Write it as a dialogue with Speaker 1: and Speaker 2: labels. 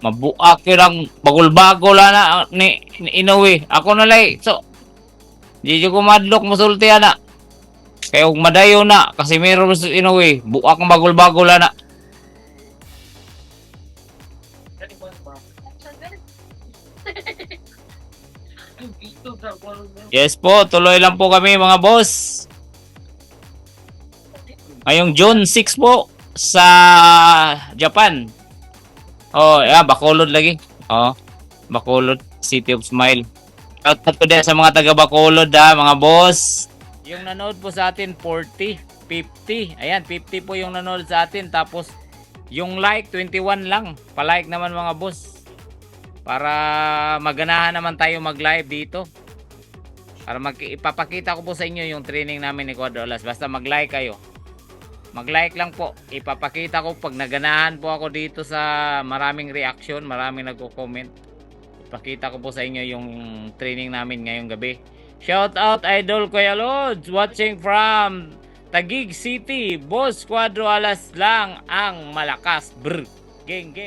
Speaker 1: Mabuak lang bagol-bagol na ni Inoue. Ako na lay. So, di ko madlok musulti ana. Kaya og madayo na kasi meron sa Inoue. Buak ang bagol-bagol na. Yes po, tuloy lang po kami mga boss. Ngayong June 6 po sa Japan. Oh, yeah, Bacolod lagi. Oh, Bacolod, City of Smile. Shout out ko din sa mga taga Bacolod mga boss. Yung nanood po sa atin 40, 50. Ayan, 50 po yung nanood sa atin. Tapos yung like 21 lang. Pa-like naman mga boss. Para maganahan naman tayo mag-live dito. Para ipapakita ko po sa inyo yung training namin ni Quadralas. Basta mag-like kayo. Mag-like lang po. Ipapakita ko pag naganahan po ako dito sa maraming reaction, maraming nagko-comment. Ipakita ko po sa inyo yung training namin ngayong gabi. Shout out Idol Kuya Lods, watching from Taguig City. Boss Quadralas lang ang malakas. Brr. Geng geng.